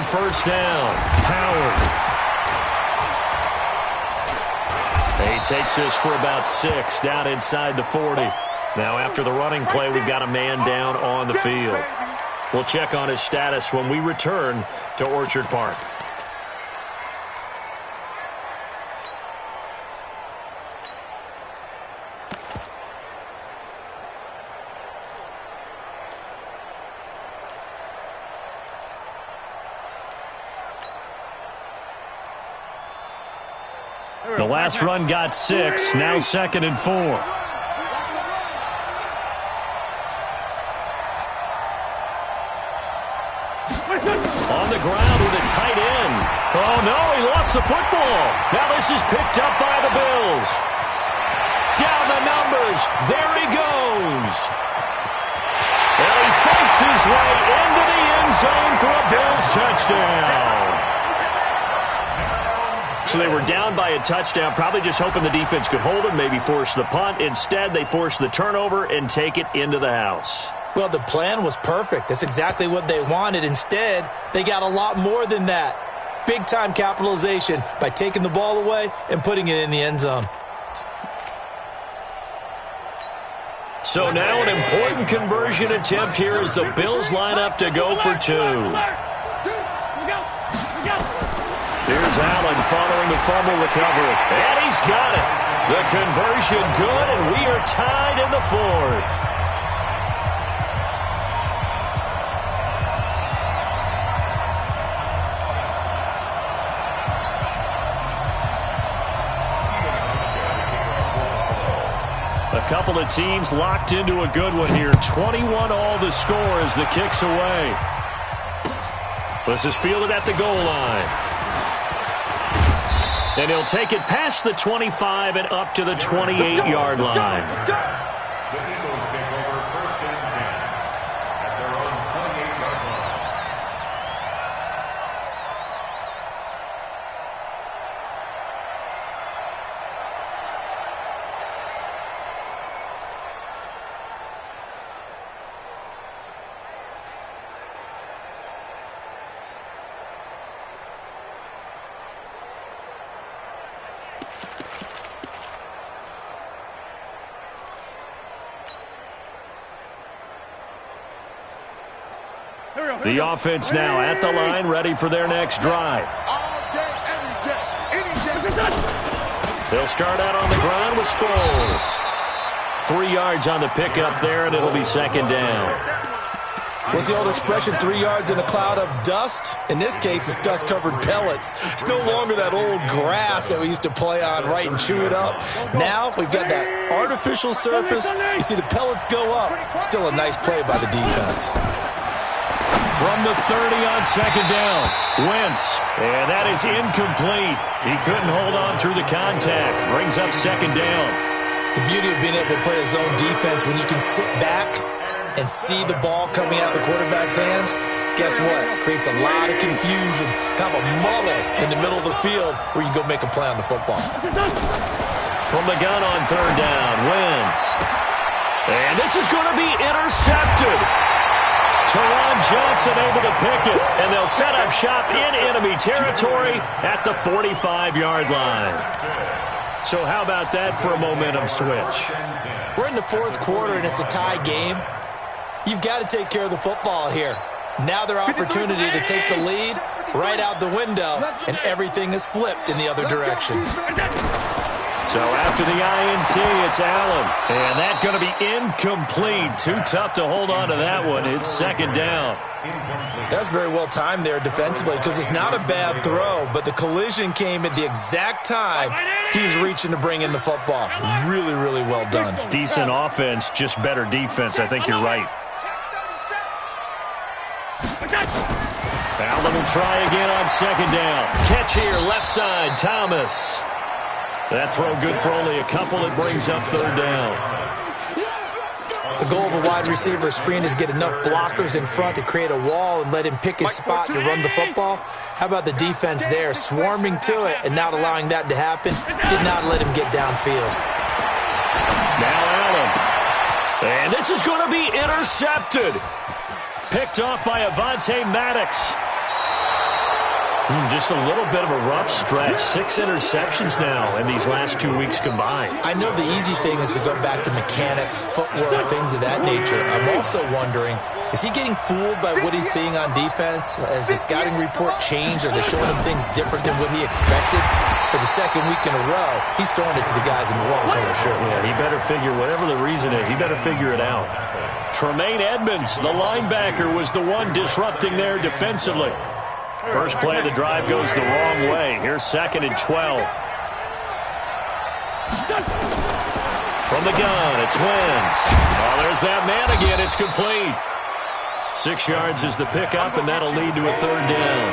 on first down. Howard. He takes this for about 6 down inside the 40. Now after the running play, we've got a man down on the field. We'll check on his status when we return to Orchard Park. The last run got 6, now 2nd and 4. On the ground with a tight end. Oh, no, he lost the football. Now this is picked up by the Bills. Down the numbers. There he goes. And he fights his way into the end zone for a Bills touchdown. So they were down by a touchdown, probably just hoping the defense could hold him, maybe force the punt. Instead, they force the turnover and take it into the house. Well, the plan was perfect. That's exactly what they wanted. Instead, they got a lot more than that. Big-time capitalization by taking the ball away and putting it in the end zone. So now an important conversion attempt here as the Bills line up to go for 2. Here's Allen following the fumble recovery. And he's got it. The conversion good, and we are tied in the 4th. A couple of teams locked into a good one here. 21 all the score as the kick's away. This is fielded at the goal line. And he'll take it past the 25 and up to the 28-yard line. The Eagles take over 1st and 10 at their own 28-yard line. The offense now at the line, ready for their next drive. They'll start out on the ground with Sproles. 3 yards on the pickup there, and it'll be 2nd down. What's the old expression, 3 yards in a cloud of dust? In this case, it's dust-covered pellets. It's no longer that old grass that we used to play on, right, and chew it up. Now we've got that artificial surface. You see the pellets go up. Still a nice play by the defense. From the 30 on 2nd down, Wentz. And that is incomplete. He couldn't hold on through the contact. Brings up 2nd down. The beauty of being able to play a zone defense when you can sit back and see the ball coming out of the quarterback's hands, guess what? Creates a lot of confusion, kind of a muddle in the middle of the field where you go make a play on the football. From the gun on 3rd down, Wentz. And this is going to be intercepted. Teron Johnson able to pick it, and they'll set up shop in enemy territory at the 45-yard line. So how about that for a momentum switch? We're in the 4th quarter, and it's a tie game. You've got to take care of the football here. Now their opportunity to take the lead right out the window, and everything is flipped in the other direction. So after the INT, it's Allen. And that's going to be incomplete. Too tough to hold on to that one. It's 2nd down. That's very well timed there defensively because it's not a bad throw, but the collision came at the exact time he was reaching to bring in the football. Really, really well done. Decent offense, just better defense. I think you're right. Allen will try again on 2nd down. Catch here, left side, Thomas. That throw good for only a couple. It brings up 3rd down. The goal of a wide receiver screen is get enough blockers in front to create a wall and let him pick his spot to run the football. How about the defense there, swarming to it and not allowing that to happen? Did not let him get downfield. Now Allen. And this is going to be intercepted. Picked off by Avonte Maddox. Just a little bit of a rough stretch. 6 interceptions now in these last 2 weeks combined. I know the easy thing is to go back to mechanics, footwork, things of that nature. I'm also wondering, is he getting fooled by what he's seeing on defense? Has the scouting report changed? Are they showing him things different than what he expected? For the second week in a row, he's throwing it to the guys in the wrong color shirts. Yeah, he better figure, whatever the reason is, he better figure it out. Tremaine Edmonds, the linebacker, was the one disrupting there defensively. First play of the drive goes the wrong way. Here's 2nd and 12. From the gun, it's Wentz. Oh, there's that man again. It's complete. 6 yards is the pickup, and that'll lead to a 3rd down.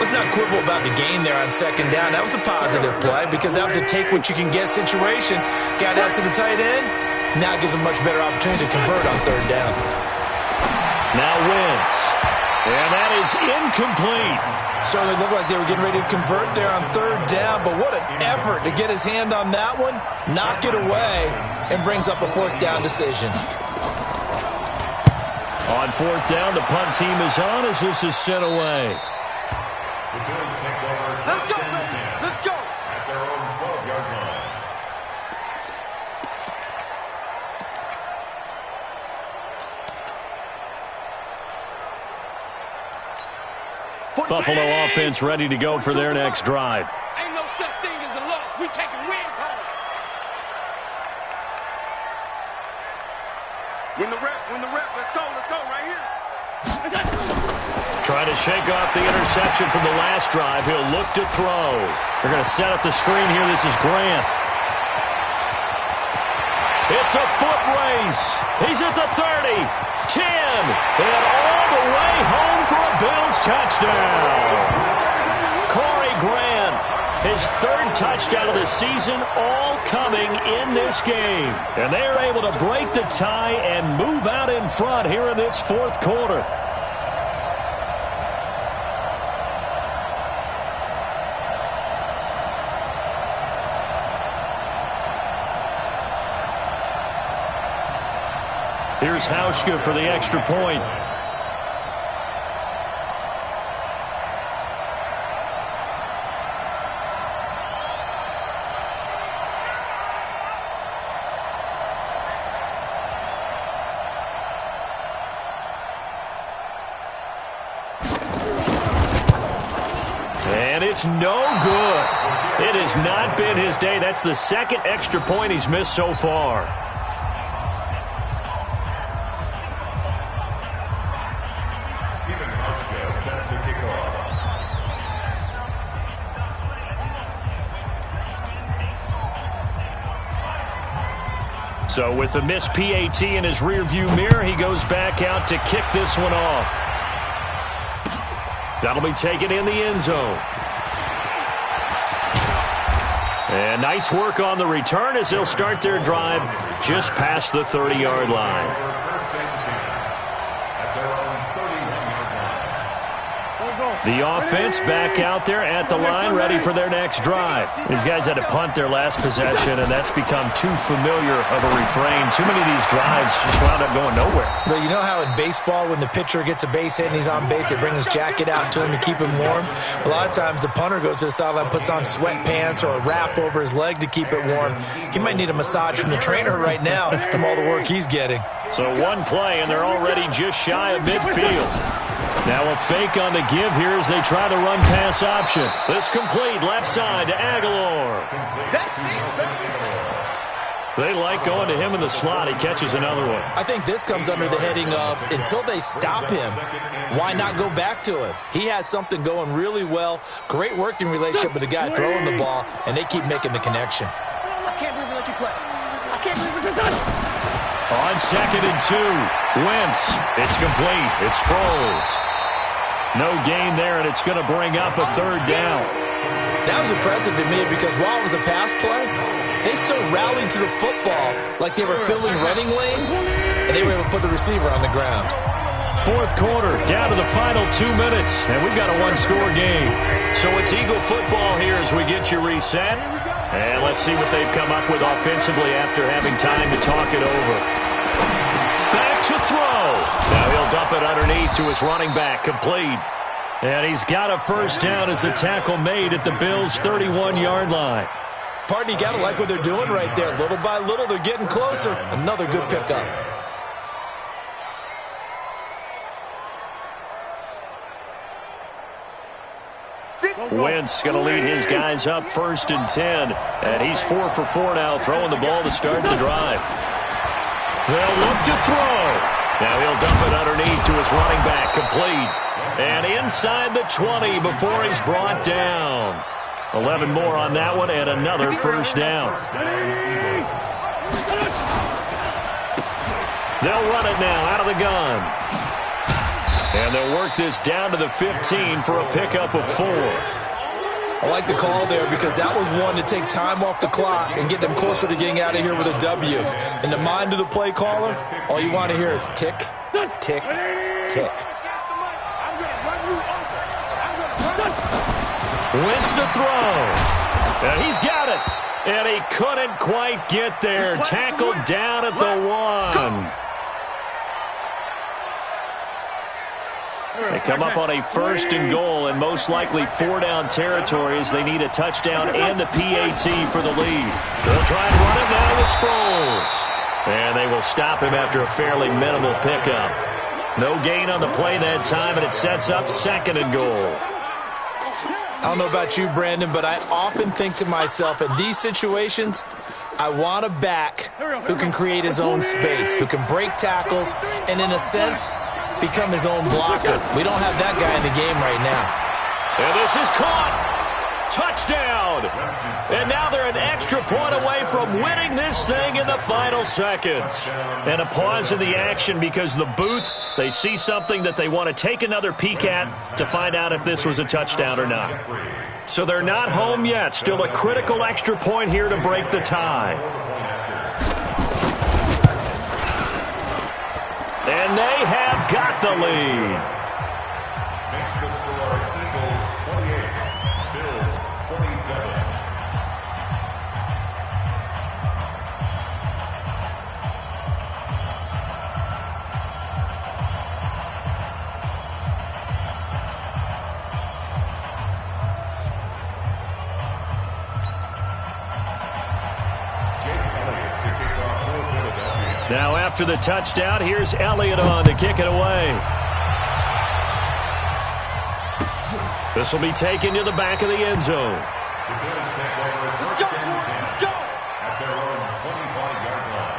Let's not quibble about the gain there on 2nd down. That was a positive play because that was a take-what-you-can-get situation. Got out to the tight end. Now gives him much better opportunity to convert on 3rd down. Now Wentz. And that is incomplete. Certainly looked like they were getting ready to convert there on 3rd down, but what an effort to get his hand on that one, knock it away, and brings up a 4th down decision. On 4th down, the punt team is on as this is sent away. Let's go, baby. Let's go. At their own 12-yard line. Buffalo offense ready to go for their next drive. Ain't no such thing as a loss. We taking wins home. Win the rep. Let's go right here. Trying to shake off the interception from the last drive. He'll look to throw. They're going to set up the screen here. This is Grant. It's a foot race. He's at the 30, 10, and all the way home for a Bills touchdown. Corey Grant, his 3rd touchdown of the season, all coming in this game. And they are able to break the tie and move out in front here in this 4th quarter. Here's Hauschka for the extra point. And it's no good. It has not been his day. That's the 2nd extra point he's missed so far. So with the missed PAT in his rearview mirror, he goes back out to kick this one off. That'll be taken in the end zone. And nice work on the return as they'll start their drive just past the 30-yard line. The offense back out there at the line, ready for their next drive. These guys had to punt their last possession, and that's become too familiar of a refrain. Too many of these drives just wound up going nowhere. But you know how in baseball, when the pitcher gets a base hit and he's on base, they bring his jacket out to him to keep him warm? A lot of times the punter goes to the sideline, puts on sweatpants or a wrap over his leg to keep it warm. He might need a massage from the trainer right now from all the work he's getting. So one play, and they're already just shy of midfield. Now a fake on the give here as they try the run-pass option. This complete left side to Aguilar. They like going to him in the slot. He catches another one. I think this comes under the heading of until they stop him, why not go back to him? He has something going really well. Great working relationship with the guy throwing the ball, and they keep making the connection. I can't believe they let you play. I can't believe they let you. On 2nd and 2, Wentz. It's complete. It's Sproles. No gain there, and it's going to bring up a 3rd down. That was impressive to me because while it was a pass play, they still rallied to the football like they were filling running lanes, and they were able to put the receiver on the ground. 4th quarter, down to the final 2 minutes, and we've got a 1-score game. So it's Eagle football here as we get you reset. And let's see what they've come up with offensively after having time to talk it over. Back to throw. Now he'll dump it underneath to his running back, complete. And he's got a first down as a tackle made at the Bills' 31-yard line. Pardon, you got to like what they're doing right there. Little by little, they're getting closer. Another good pickup. Wentz going to lead his guys up 1st and 10. And he's 4 for 4 now, throwing the ball to start the drive. They'll look to throw. Now he'll dump it underneath to his running back, complete. And inside the 20 before he's brought down. 11 more on that one and another first down. They'll run it now out of the gun. And they'll work this down to the 15 for a pickup of 4. I like the call there because that was one to take time off the clock and get them closer to getting out of here with a W. In the mind of the play caller, all you want to hear is tick, tick, tick. Wentz to throw. And he's got it. And he couldn't quite get there. Tackled down at the 1. They come up on a 1st and goal and most likely 4-down territory as they need a touchdown and the PAT for the lead. They'll try and run it now with Sproles. And they will stop him after a fairly minimal pickup. No gain on the play that time, and it sets up 2nd and goal. I don't know about you, Brandon, but I often think to myself, in these situations, I want a back who can create his own space, who can break tackles, and in a sense, become his own blocker. We don't have that guy in the game right now. And this is caught. Touchdown. And now they're an extra point away from winning this thing in the final seconds. And a pause in the action because the booth, they see something that they want to take another peek at to find out if this was a touchdown or not. So they're not home yet. Still a critical extra point here to break the tie. And they have got the lead. Makes the score Eagles 28, Bills 27. Now after the touchdown, here's Elliott on to kick it away. This will be taken to the back of the end zone. Let's go! Let's go! At their own 25-yard line.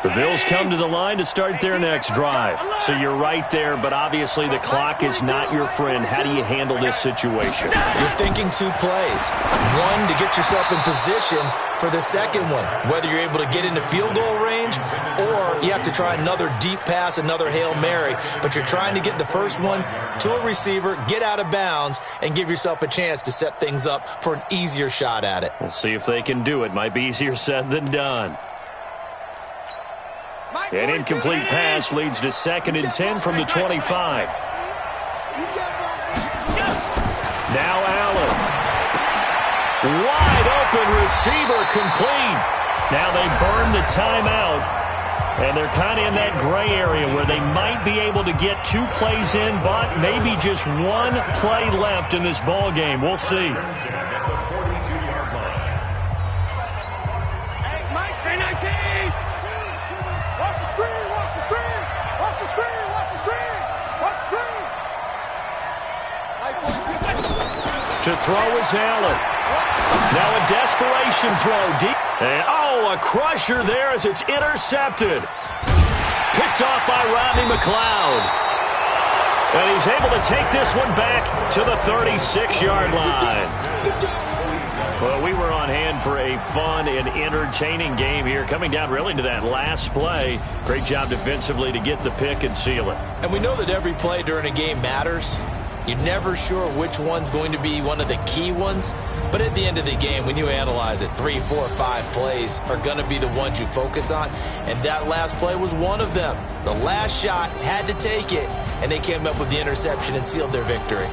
The Bills come to the line to start their next drive. So you're right there, but obviously the clock is not your friend. How do you handle this situation? You're thinking 2 plays. One, to get yourself in position for the second one, whether you're able to get into field goal range or you have to try another deep pass, another Hail Mary. But you're trying to get the first one to a receiver, get out of bounds, and give yourself a chance to set things up for an easier shot at it. We'll see if they can do it. Might be easier said than done. An incomplete pass leads to 2nd and 10 from the 25. Now Allen. Wide open receiver complete. Now they burn the timeout. And they're kind of in that gray area where they might be able to get 2 plays in, but maybe just 1 play left in this ball game. We'll see. To throw is Allen. Now a desperation throw deep. And, a crusher there as it's intercepted. Picked off by Rodney McLeod. And he's able to take this one back to the 36-yard line. Well, we were on hand for a fun and entertaining game here, coming down really to that last play. Great job defensively to get the pick and seal it. And we know that every play during a game matters. You're never sure which one's going to be one of the key ones. But at the end of the game, when you analyze it, 3, 4, 5 plays are going to be the ones you focus on. And that last play was one of them. The last shot had to take it, and they came up with the interception and sealed their victory.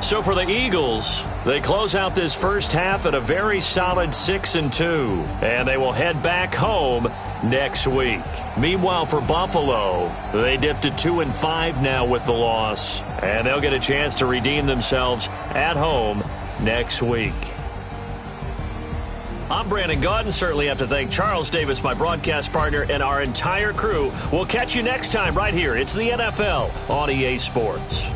So for the Eagles, they close out this first half at a very solid 6-2, and they will head back home next week. Meanwhile, for Buffalo, they dipped to 2-5 now with the loss, and they'll get a chance to redeem themselves at home next week. I'm Brandon Gaudin. Certainly have to thank Charles Davis, my broadcast partner, and our entire crew. We'll catch you next time right here. It's the NFL on EA Sports.